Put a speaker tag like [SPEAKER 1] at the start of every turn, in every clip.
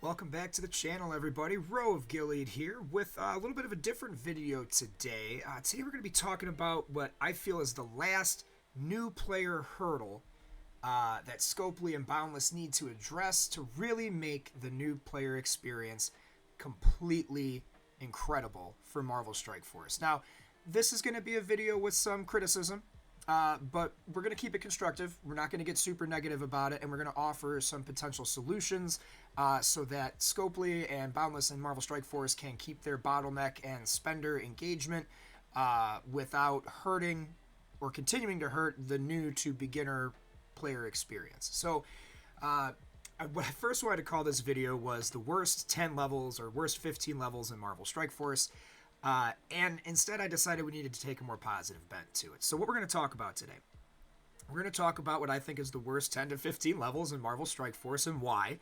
[SPEAKER 1] Welcome back to the channel, everybody. Row of Gilead here with a little bit of a different video today. Today we're going to be talking about what I feel is the last new player hurdle that Scopely and Boundless need to address to really make the new player experience completely incredible for Marvel Strike Force. Now, this is going to be a video with some criticism, but we're going to keep it constructive. We're not going to get super negative about it, and we're going to offer some potential solutions so that Scopely and Boundless and Marvel Strike Force can keep their bottleneck and spender engagement without hurting or continuing to hurt the new to beginner player experience. So what I first wanted to call this video was the worst 10 levels or worst 15 levels in Marvel Strike Force. And instead I decided we needed to take a more positive bent to it. So what we're going to talk about today, we're going to talk about what I think is the worst 10 to 15 levels in Marvel Strike Force and why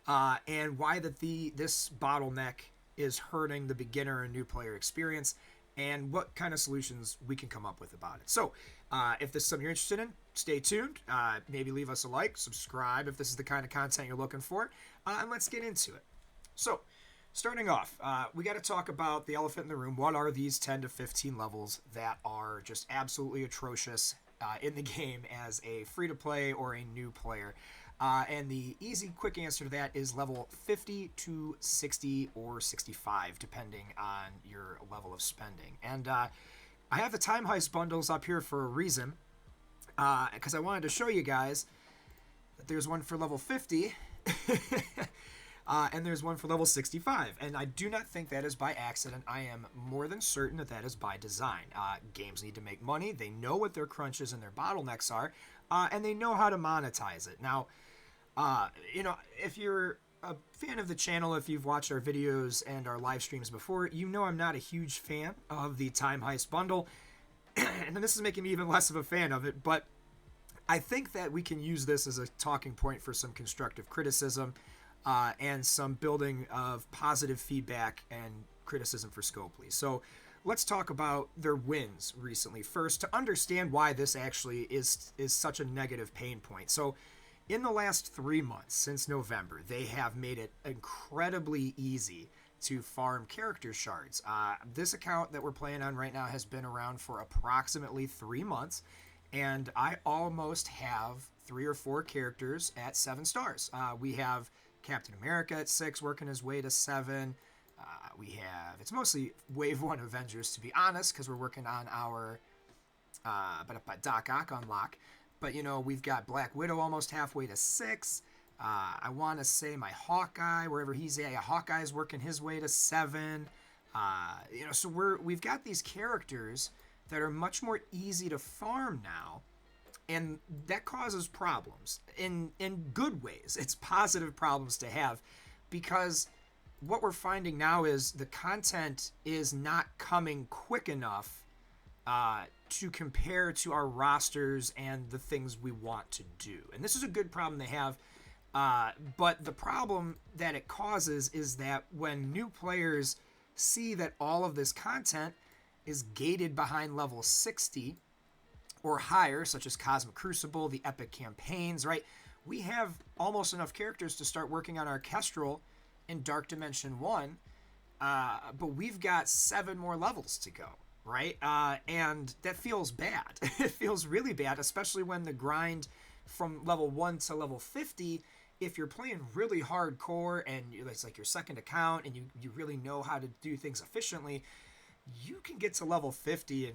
[SPEAKER 1] that this bottleneck is hurting the beginner and new player experience, and what kind of solutions we can come up with about it. So if this is something you're interested in, stay tuned. Maybe leave us a like, subscribe if this is the kind of content you're looking for, and let's get into it. So starting off, we got to talk about the elephant in the room. What are these 10 to 15 levels that are just absolutely atrocious in the game as a free-to-play or a new player? And the easy, quick answer to that is level 50 to 60 or 65, depending on your level of spending. And I have the Time Heist bundles up here for a reason, because I wanted to show you guys that there's one for level 50, and there's one for level 65. And I do not think that is by accident. I am more than certain that that is by design. Games need to make money. They know what their crunches and their bottlenecks are, and they know how to monetize it. Now, if you're a fan of the channel, if you've watched our videos and our live streams before, you know I'm not a huge fan of the Time Heist bundle, and this is making me even less of a fan of it, but I think that we can use this as a talking point for some constructive criticism and some building of positive feedback and criticism for Scopely. So let's talk about their wins recently first to understand why this actually is such a negative pain point. So in the last 3 months, since November, they have made it incredibly easy to farm character shards. This account that we're playing on right now has been around for approximately 3 months, and I almost have 3 or 4 characters at 7 stars. We have Captain America at 6, working his way to 7. It's mostly Wave 1 Avengers, to be honest, because we're working on our Doc Ock unlock. But, we've got Black Widow almost halfway to 6. I want to say my Hawkeye, wherever he's at, Hawkeye's working his way to 7. So we've got these characters that are much more easy to farm now, and that causes problems in good ways. It's positive problems to have, because what we're finding now is the content is not coming quick enough to compare to our rosters and the things we want to do. And this is a good problem to have, but the problem that it causes is that when new players see that all of this content is gated behind level 60 or higher, such as Cosmic Crucible, the Epic Campaigns, right? We have almost enough characters to start working on our Kestrel in Dark Dimension 1, but we've got 7 more levels to go. Right? And that feels bad. It feels really bad, especially when the grind from level 1 to level 50, if you're playing really hardcore and it's like your second account and you really know how to do things efficiently, you can get to level 50 in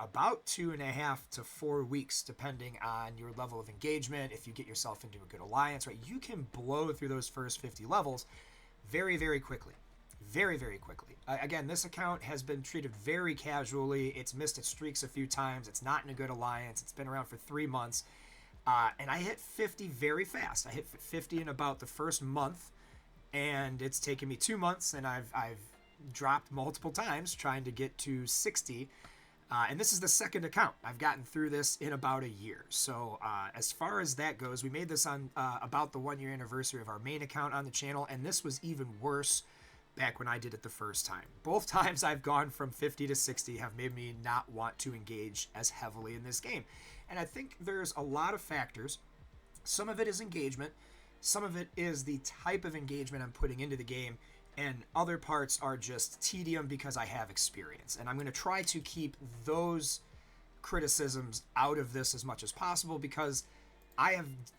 [SPEAKER 1] about 2.5 to 4 weeks, depending on your level of engagement. If you get yourself into a good alliance, right? You can blow through those first 50 levels very, very quickly. Very, very quickly. Again, this account has been treated very casually. It's missed its streaks a few times. It's not in a good alliance. It's been around for 3 months. And I hit 50 very fast. I hit 50 in about the first month, and it's taken me 2 months, and I've dropped multiple times trying to get to 60. And this is the second account. I've gotten through this in about a year. So as far as that goes, we made this on about the 1-year anniversary of our main account on the channel, and this was even worse back when I did it the first time. Both times I've gone from 50 to 60 have made me not want to engage as heavily in this game. And I think there's a lot of factors. Some of it is engagement. some of it is the type of engagement I'm putting into the game, and other parts are just tedium because I have experience. And I'm going to try to keep those criticisms out of this as much as possible, because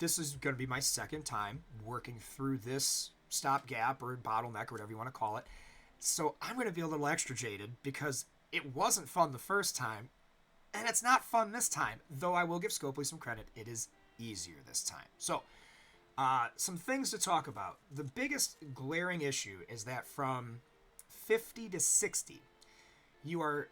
[SPEAKER 1] this is going to be my second time working through this stopgap or bottleneck or whatever you want to call it. So I'm going to be a little extra jaded because it wasn't fun the first time, and it's not fun this time, though I will give Scopely some credit. It is easier this time. So some things to talk about. The biggest glaring issue is that from 50 to 60, you are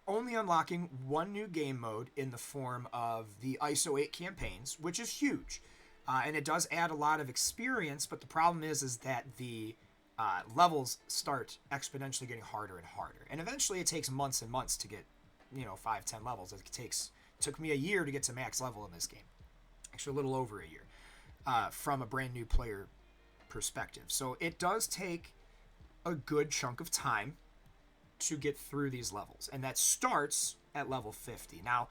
[SPEAKER 1] only unlocking one new game mode in the form of the ISO 8 campaigns, which is huge. And it does add a lot of experience, but the problem is that the levels start exponentially getting harder and harder. And eventually it takes months and months to get, 5-10 levels. It took me a year to get to max level in this game. Actually, a little over a year from a brand new player perspective. So it does take a good chunk of time to get through these levels. And that starts at level 50. Now,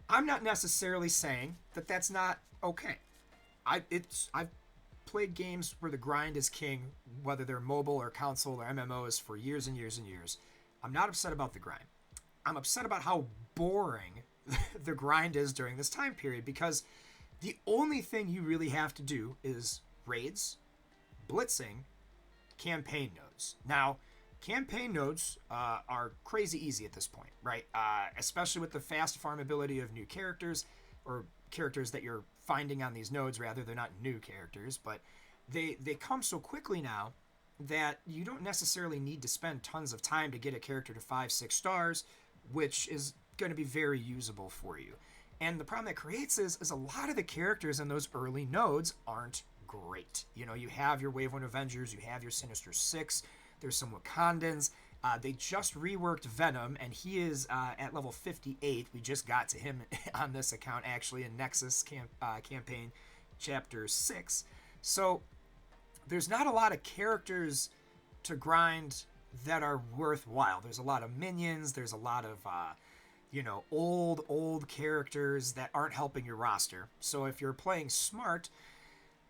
[SPEAKER 1] I'm not necessarily saying that that's not okay. I've played games where the grind is king, whether they're mobile or console or MMOs, for years and years and years. I'm not upset about the grind. I'm upset about how boring the grind is during this time period, because the only thing you really have to do is raids, blitzing, campaign nodes. Now, campaign nodes are crazy easy at this point, right? Especially with the fast farmability of new characters, or characters that you're finding on these nodes, rather. They're not new characters, but they come so quickly now that you don't necessarily need to spend tons of time to get a character to 5-6 stars, which is going to be very usable for you. And the problem that creates is a lot of the characters in those early nodes aren't great. You have your Wave 1 Avengers, you have your Sinister Six, there's some Wakandans. They just reworked Venom, and he is at level 58. We just got to him on this account, actually, in Nexus campaign chapter 6. So there's not a lot of characters to grind that are worthwhile. There's a lot of minions. There's a lot of, old characters that aren't helping your roster. So if you're playing smart,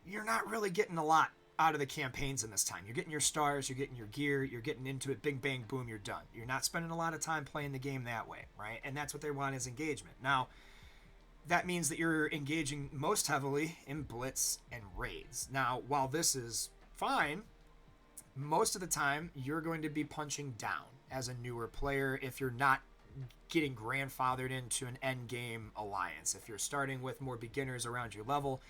[SPEAKER 1] you're not really getting a lot out of the campaigns in this time. You're getting your stars, you're getting your gear, you're getting into it, bing, bang, boom, you're done. You're not spending a lot of time playing the game that way, right? And that's what they want, is engagement. Now, that means that you're engaging most heavily in Blitz and raids. Now, while this is fine, most of the time you're going to be punching down as a newer player if you're not getting grandfathered into an end game alliance. If you're starting with more beginners around your level,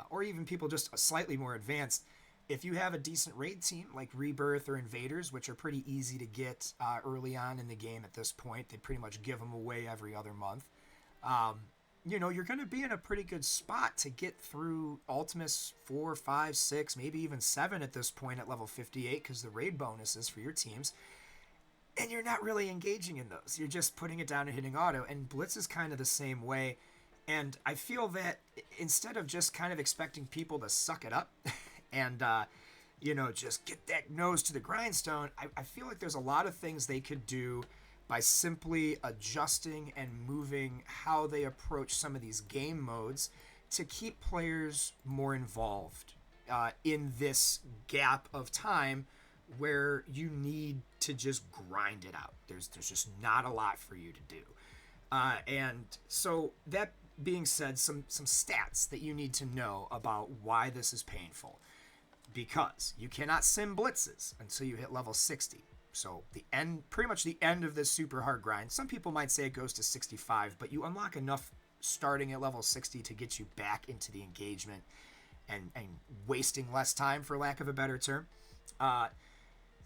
[SPEAKER 1] or even people just slightly more advanced, if you have a decent raid team like Rebirth or Invaders, which are pretty easy to get early on in the game at this point, they pretty much give them away every other month, you're going to be in a pretty good spot to get through Ultimus 4, 5, 6, maybe even 7 at this point at level 58, because the raid bonuses for your teams. And you're not really engaging in those. You're just putting it down and hitting auto. And Blitz is kind of the same way. And I feel that instead of just kind of expecting people to suck it up and, just get that nose to the grindstone, I feel like there's a lot of things they could do by simply adjusting and moving how they approach some of these game modes to keep players more involved in this gap of time where you need to just grind it out. There's just not a lot for you to do. And so that being said, some stats that you need to know about why this is painful. Because you cannot sim blitzes until you hit level 60. So pretty much the end of this super hard grind. Some people might say it goes to 65, but you unlock enough starting at level 60 to get you back into the engagement and wasting less time, for lack of a better term.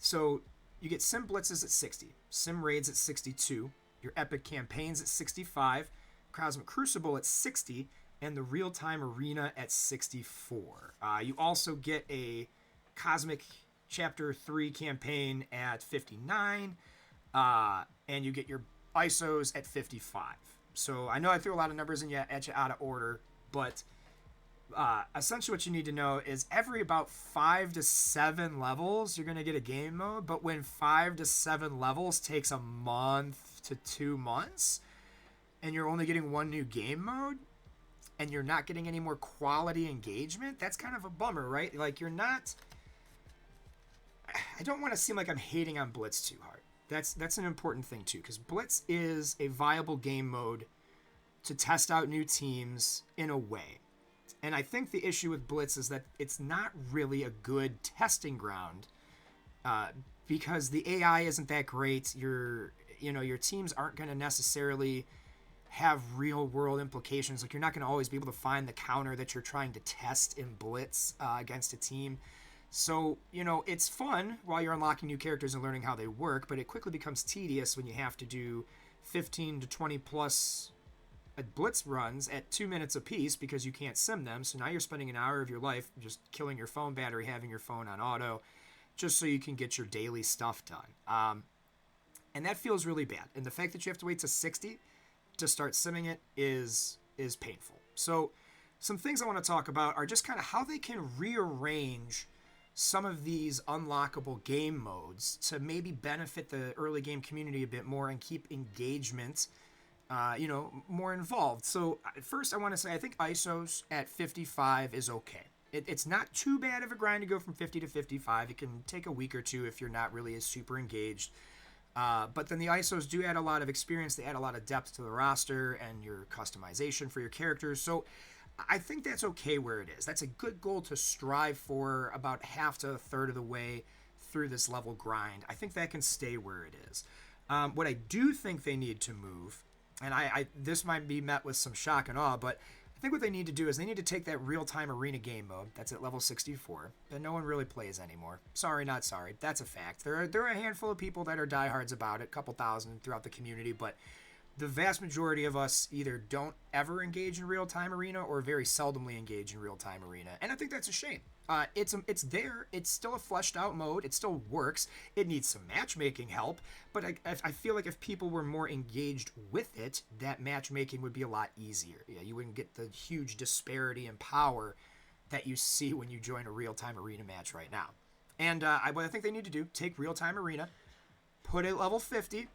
[SPEAKER 1] So you get sim blitzes at 60, sim raids at 62, your epic campaigns at 65, Cosmic Crucible at 60, and the real-time arena at 64. You also get a Cosmic Chapter 3 campaign at 59, and you get your ISOs at 55. So I know I threw a lot of numbers at you out of order, but essentially what you need to know is every about 5 to 7 levels you're going to get a game mode, but when 5 to 7 levels takes a month to 2 months and you're only getting one new game mode, and you're not getting any more quality engagement, that's kind of a bummer, right? Like, you're not... I don't want to seem like I'm hating on Blitz too hard. That's an important thing, too, because Blitz is a viable game mode to test out new teams in a way. And I think the issue with Blitz is that it's not really a good testing ground because the AI isn't that great. Your teams aren't going to necessarily have real world implications. Like, you're not going to always be able to find the counter that you're trying to test in Blitz against a team. So, it's fun while you're unlocking new characters and learning how they work, but it quickly becomes tedious when you have to do 15 to 20 plus Blitz runs at 2 minutes apiece because you can't sim them. So now you're spending an hour of your life just killing your phone battery, having your phone on auto, just so you can get your daily stuff done. And that feels really bad. And the fact that you have to wait to 60 to start simming it is painful. So some things I want to talk about are just kind of how they can rearrange some of these unlockable game modes to maybe benefit the early game community a bit more and keep engagement more involved. So first I want to say I think ISOs at 55 is okay. It's not too bad of a grind to go from 50 to 55. It can take a week or two if you're not really as super engaged. But then the ISOs do add a lot of experience. They add a lot of depth to the roster and your customization for your characters. So I think that's okay where it is. That's a good goal to strive for about half to a third of the way through this level grind. I think that can stay where it is. What I do think they need to move, and this might be met with some shock and awe, but I think what they need to do is they need to take that real-time arena game mode that's at level 64 that no one really plays anymore. Sorry, not sorry. That's a fact. There are a handful of people that are diehards about it, a couple thousand throughout the community, but the vast majority of us either don't ever engage in real-time arena or very seldomly engage in real-time arena, and I think that's a shame. It's there. It's still a fleshed out mode. It still works. It needs some matchmaking help, but I feel like if people were more engaged with it, that matchmaking would be a lot easier. Yeah, you wouldn't get the huge disparity in power that you see when you join a real-time arena match right now. And what I think they need to do, take real-time arena, put it at level 50,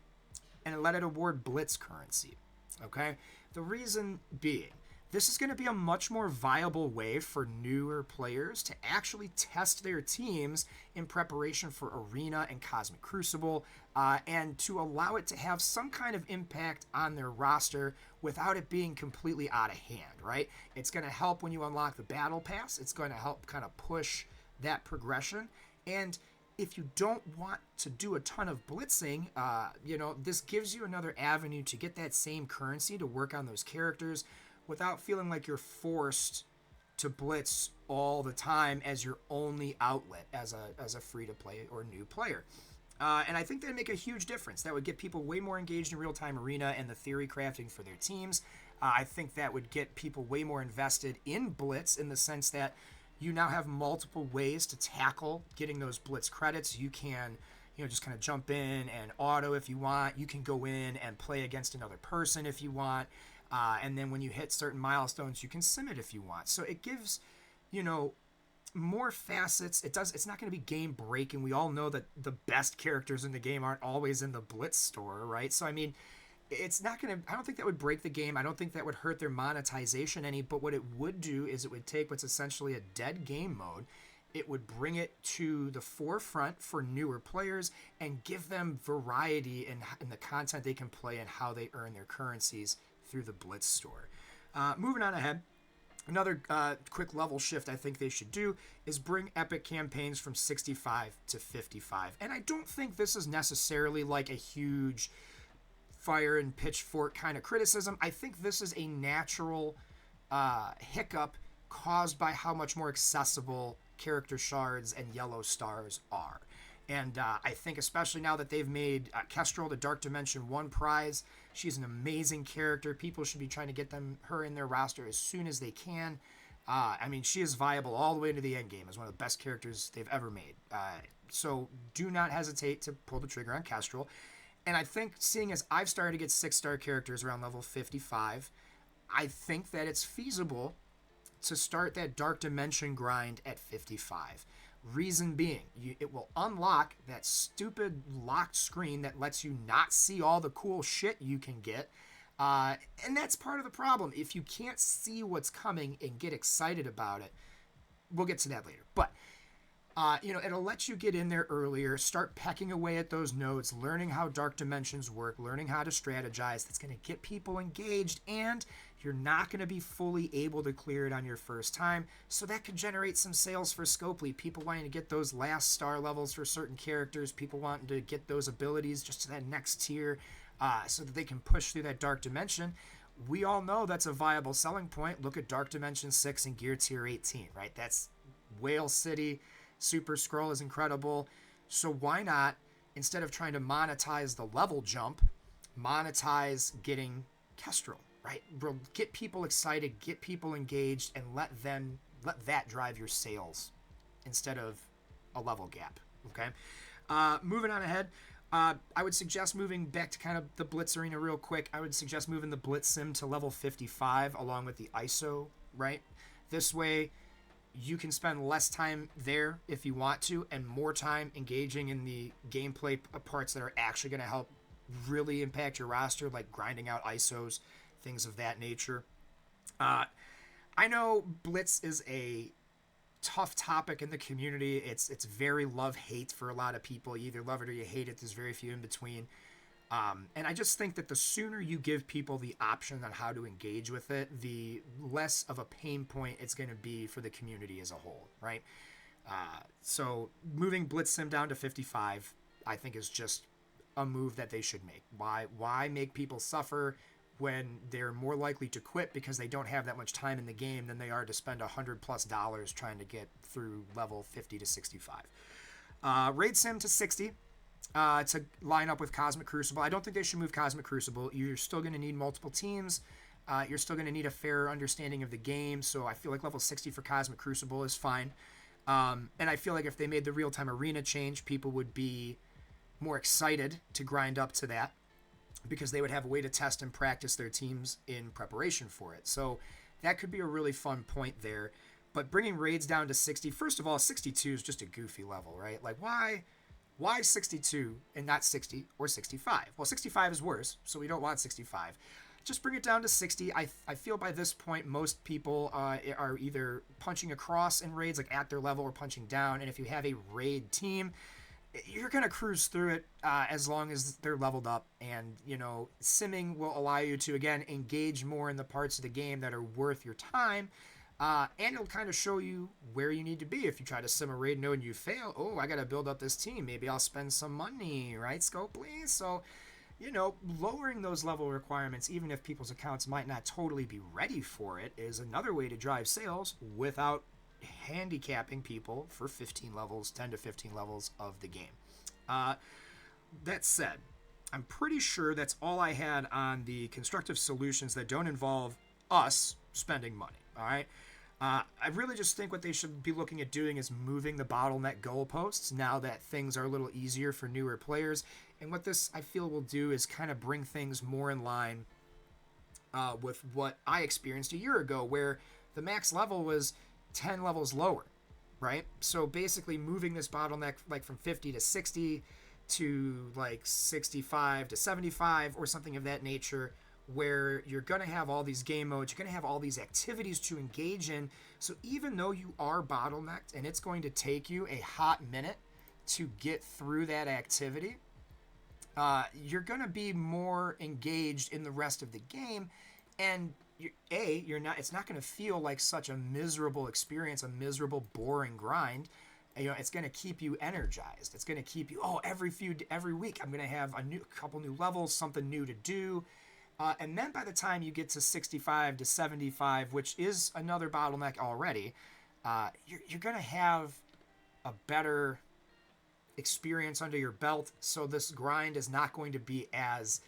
[SPEAKER 1] and let it award Blitz currency. Okay? The reason being, this is going to be a much more viable way for newer players to actually test their teams in preparation for Arena and Cosmic Crucible, and to allow it to have some kind of impact on their roster without it being completely out of hand, right? It's going to help when you unlock the Battle Pass. It's going to help kind of push that progression. And if you don't want to do a ton of blitzing, this gives you another avenue to get that same currency to work on those characters without feeling like you're forced to blitz all the time as your only outlet as a free-to-play or new player. And I think that'd make a huge difference. That would get people way more engaged in real-time arena and the theory crafting for their teams. I think that would get people way more invested in Blitz in the sense that you now have multiple ways to tackle getting those Blitz credits. You can, just kind of jump in and auto if you want. You can go in and play against another person if you want. And then when you hit certain milestones, you can sim it if you want. So it gives, more facets. It's not going to be game breaking. We all know that the best characters in the game aren't always in the Blitz store, right? So, I mean, it's not going to, I don't think that would break the game. I don't think that would hurt their monetization any, but what it would do is it would take what's essentially a dead game mode. It would bring it to the forefront for newer players and give them variety in the content they can play and how they earn their currencies through the Blitz store. Moving on ahead, another quick level shift I think they should do is bring epic campaigns from 65 to 55. And I don't think this is necessarily like a huge fire and pitchfork kind of criticism. I think this is a natural hiccup caused by how much more accessible character shards and yellow stars are. And I think especially now that they've made Kestrel the Dark Dimension 1 prize, she's an amazing character. People should be trying to get her in their roster as soon as they can. I mean, she is viable all the way to the end game as one of the best characters they've ever made. So do not hesitate to pull the trigger on Kestrel. And I think seeing as I've started to get 6-star characters around level 55, I think that it's feasible to start that Dark Dimension grind at 55. Reason being, it will unlock that stupid locked screen that lets you not see all the cool shit you can get. And that's part of the problem. If you can't see what's coming and get excited about it, we'll get to that later. But it'll let you get in there earlier, start pecking away at those nodes, learning how dark dimensions work, learning how to strategize. That's going to get people engaged, and you're not going to be fully able to clear it on your first time. So that could generate some sales for Scopely. People wanting to get those last star levels for certain characters, people wanting to get those abilities just to that next tier so that they can push through that dark dimension. We all know that's a viable selling point. Look at Dark Dimension 6 and Gear Tier 18, right? That's Whale City. Super Scroll is incredible. So why not, instead of trying to monetize the level jump, monetize getting Kestrel, right? Get people excited, get people engaged, and let that drive your sales instead of a level gap, okay? Moving on ahead, I would suggest moving back to kind of the Blitz arena real quick. I would suggest moving the Blitz sim to level 55 along with the ISO, right? This way, you can spend less time there if you want to, and more time engaging in the gameplay parts that are actually going to help really impact your roster, like grinding out ISOs, things of that nature. I know Blitz is a tough topic in the community. It's very love-hate for a lot of people. You either love it or you hate it. There's very few in between. And I just think that the sooner you give people the option on how to engage with it, the less of a pain point it's going to be for the community as a whole, right? So moving Blitz Sim down to 55, I think is just a move that they should make. Why make people suffer when they're more likely to quit because they don't have that much time in the game than they are to spend $100+ trying to get through level 50 to 65. Raid Sim to 60. To line up with Cosmic Crucible. I don't think they should move Cosmic Crucible. You're still going to need multiple teams. You're still going to need a fair understanding of the game. So I feel like level 60 for Cosmic Crucible is fine. And I feel like if they made the real-time arena change, people would be more excited to grind up to that because they would have a way to test and practice their teams in preparation for it. So that could be a really fun point there. But bringing raids down to 60, first of all, 62 is just a goofy level, right? Like, why 62 and not 60 or 65? Well, 65 is worse, so we don't want 65. Just bring it down to 60. I feel by this point, most people are either punching across in raids, like at their level, or punching down. And if you have a raid team, you're going to cruise through it as long as they're leveled up. And, simming will allow you to, again, engage more in the parts of the game that are worth your time. And it'll kind of show you where you need to be. If you try to sim a raid node and you fail, I got to build up this team. Maybe I'll spend some money, right, Scopely? So, lowering those level requirements, even if people's accounts might not totally be ready for it, is another way to drive sales without handicapping people for 10 to 15 levels of the game. That said, I'm pretty sure that's all I had on the constructive solutions that don't involve us spending money, all right? I really just think what they should be looking at doing is moving the bottleneck goalposts now that things are a little easier for newer players. And what this, I feel, will do is kind of bring things more in line with what I experienced a year ago, where the max level was 10 levels lower, right? So basically moving this bottleneck like from 50 to 60 to like 65 to 75 or something of that nature, where you're going to have all these game modes, you're going to have all these activities to engage in. So even though you are bottlenecked and it's going to take you a hot minute to get through that activity, you're going to be more engaged in the rest of the game. And it's not going to feel like such a miserable experience, a miserable, boring grind. It's going to keep you energized. It's going to keep you, every week I'm going to have a couple new levels, something new to do. And then by the time you get to 65 to 75, which is another bottleneck already, you're going to have a better experience under your belt. So this grind is not going to be as,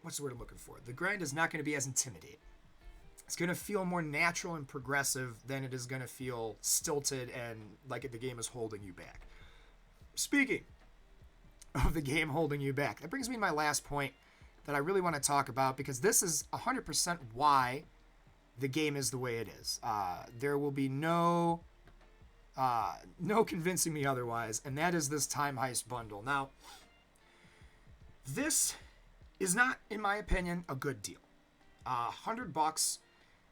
[SPEAKER 1] what's the word I'm looking for? The grind is not going to be as intimidating. It's going to feel more natural and progressive than it is going to feel stilted and like the game is holding you back. Speaking of the game holding you back, that brings me to my last point that I really want to talk about, because this is 100% why the game is the way it is. There will be no convincing me otherwise, and that is this Time Heist bundle. Now, this is not, in my opinion, a good deal. $100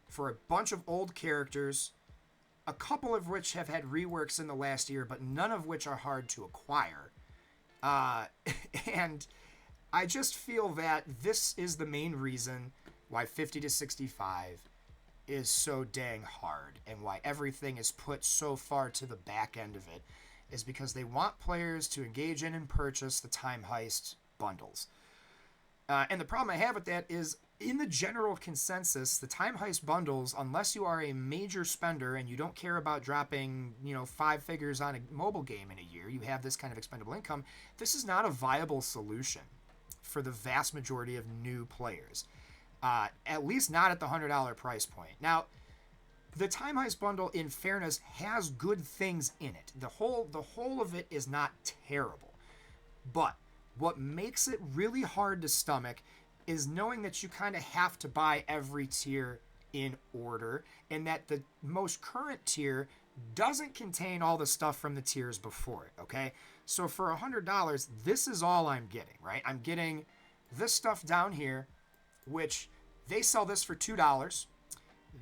[SPEAKER 1] for a bunch of old characters, a couple of which have had reworks in the last year, but none of which are hard to acquire. And I just feel that this is the main reason why 50 to 65 is so dang hard, and why everything is put so far to the back end of it is because they want players to engage in and purchase the Time Heist bundles. And the problem I have with that is, in the general consensus, the Time Heist bundles, unless you are a major spender and you don't care about dropping, 5 figures on a mobile game in a year, you have this kind of expendable income, this is not a viable solution for the vast majority of new players. At least not at the $100 price point. Now, the Time Heist bundle, in fairness, has good things in it. The whole of it is not terrible. But what makes it really hard to stomach is knowing that you kind of have to buy every tier in order, and that the most current tier doesn't contain all the stuff from the tiers before it, okay? So for $100, this is all I'm getting, right? I'm getting this stuff down here, which they sell this for $2.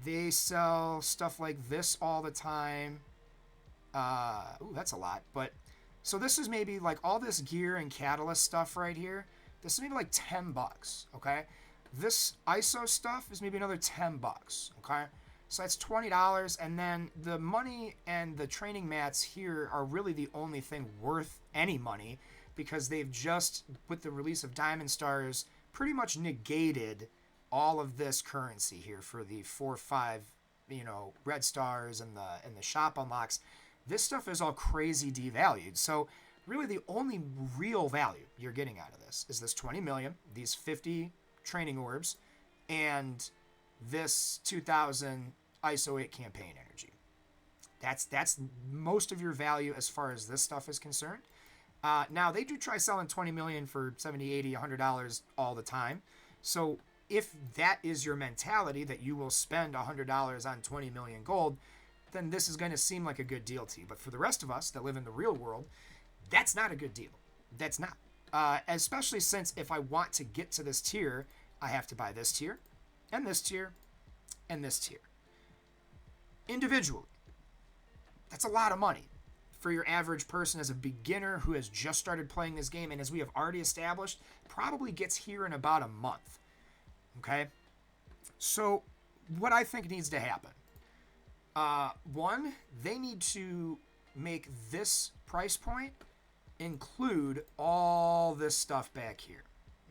[SPEAKER 1] They sell stuff like this all the time. Ooh, that's a lot. But so this is maybe like all this gear and catalyst stuff right here. This is maybe like $10, okay? This ISO stuff is maybe another $10, okay? So that's $20, and then the money and the training mats here are really the only thing worth any money, because they've just, with the release of Diamond Stars, pretty much negated all of this currency here for the 4 or 5, red stars and the shop unlocks. This stuff is all crazy devalued. So really the only real value you're getting out of this is this 20 million, these 50 training orbs, and this 2000 ISO 8 campaign energy. That's most of your value as far as this stuff is concerned. Now, they do try selling 20 million for $70, $80, $100 all the time. So if that is your mentality, that you will spend $100 on 20 million gold, then this is going to seem like a good deal to you. But for the rest of us that live in the real world, that's not a good deal. That's not. Especially since if I want to get to this tier, I have to buy this tier, and this tier, and this tier. Individually. That's a lot of money for your average person as a beginner who has just started playing this game, and as we have already established, probably gets here in about a month. Okay? So, what I think needs to happen. One, they need to make this price point include all this stuff back here.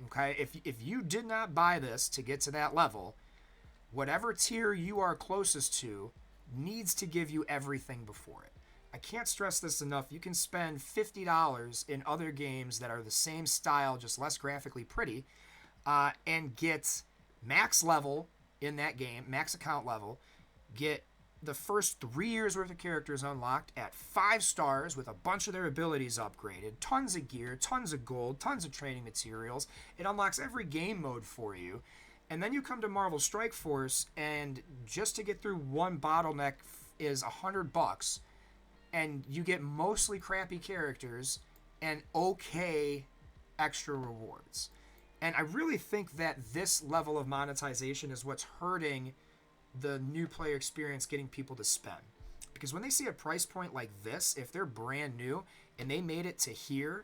[SPEAKER 1] Okay? If you did not buy this to get to that level, whatever tier you are closest to needs to give you everything before it. I can't stress this enough. You can spend $50 in other games that are the same style, just less graphically pretty, and get max level in that game, max account level, get the first 3 years worth of characters unlocked at 5 stars with a bunch of their abilities upgraded, tons of gear, tons of gold, tons of training materials. It unlocks every game mode for you. And then you come to Marvel Strike Force, and just to get through one bottleneck is $100, and you get mostly crappy characters and okay extra rewards. And I really think that this level of monetization is what's hurting the new player experience, getting people to spend. Because when they see a price point like this, if they're brand new and they made it to here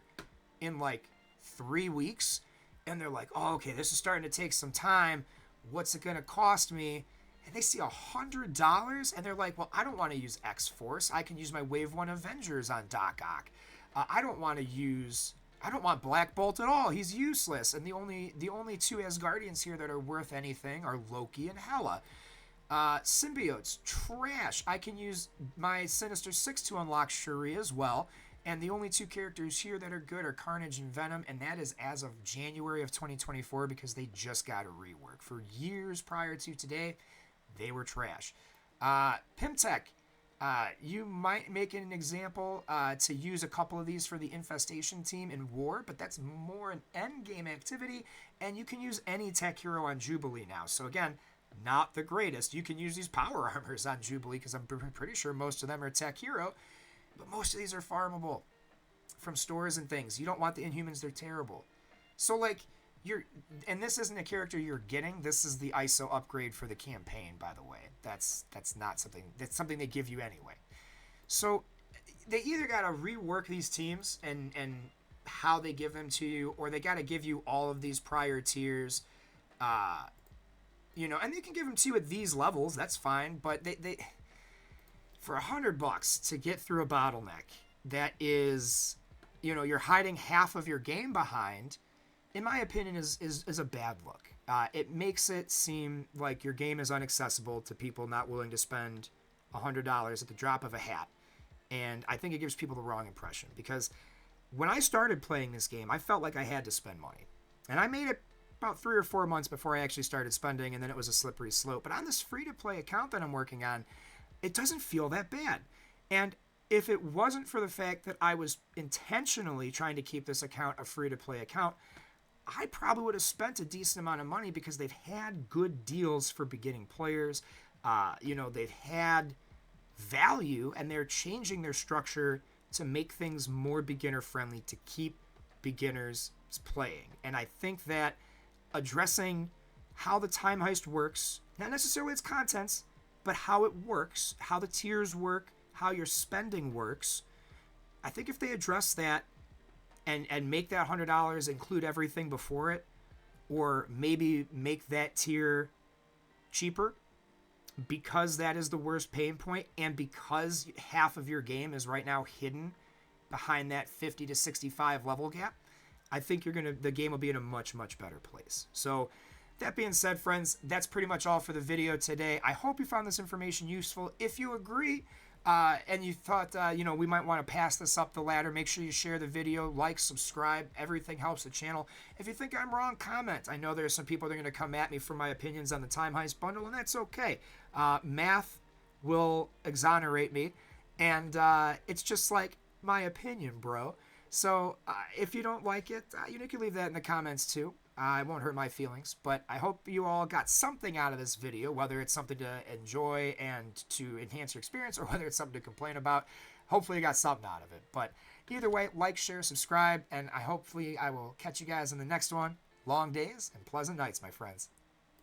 [SPEAKER 1] in like 3 weeks, and they're like, oh, okay, this is starting to take some time. What's it going to cost me? And they see $100, and they're like, well, I don't want to use X-Force. I can use my Wave 1 Avengers on Doc Ock. I don't want Black Bolt at all. He's useless. And the only 2 Asgardians here that are worth anything are Loki and Hela. Symbiotes, trash. I can use my Sinister Six to unlock Shuri as well. And the only 2 characters here that are good are Carnage and Venom, and that is as of January of 2024 because they just got a rework. For years prior to today, they were trash. Pimtech, you might make an example to use a couple of these for the Infestation team in War, but that's more an endgame activity, and you can use any tech hero on Jubilee now. So again, not the greatest. You can use these power armors on Jubilee because I'm pretty sure most of them are tech hero. But most of these are farmable from stores and things. You don't want the Inhumans, they're terrible. So, like, you're, and this isn't a character you're getting. This is the ISO upgrade for the campaign, by the way. That's not something, that's something they give you anyway. So they either got to rework these teams and how they give them to you, or they got to give you all of these prior tiers. And they can give them to you at these levels. That's fine, but they for $100 to get through a bottleneck that is, you're hiding half of your game behind, in my opinion, is a bad look. It makes it seem like your game is inaccessible to people not willing to spend $100 at the drop of a hat. And I think it gives people the wrong impression, because when I started playing this game, I felt like I had to spend money. And I made it about 3 or 4 months before I actually started spending, and then it was a slippery slope. But on this free-to-play account that I'm working on, it doesn't feel that bad. And if it wasn't for the fact that I was intentionally trying to keep this account a free-to-play account, I probably would have spent a decent amount of money, because they've had good deals for beginning players. They've had value, and they're changing their structure to make things more beginner friendly to keep beginners playing. And I think that addressing how the Time Heist works, not necessarily its contents, but how it works, how the tiers work, how your spending works, I think if they address that and make that $100 include everything before it, or maybe make that tier cheaper, because that is the worst pain point, and because half of your game is right now hidden behind that 50 to 65 level gap, I think the game will be in a much, much better place. So that being said, friends, that's pretty much all for the video today. I hope you found this information useful. If you agree, and you thought, we might want to pass this up the ladder, make sure you share the video, like, subscribe. Everything helps the channel. If you think I'm wrong, comment. I know there's some people that are going to come at me for my opinions on the Time Heist bundle, and that's okay. Math will exonerate me, and it's just like my opinion, bro. So if you don't like it, you can leave that in the comments too. It won't hurt my feelings, but I hope you all got something out of this video, whether it's something to enjoy and to enhance your experience, or whether it's something to complain about. Hopefully you got something out of it. But either way, like, share, subscribe, and hopefully I will catch you guys in the next one. Long days and pleasant nights, my friends.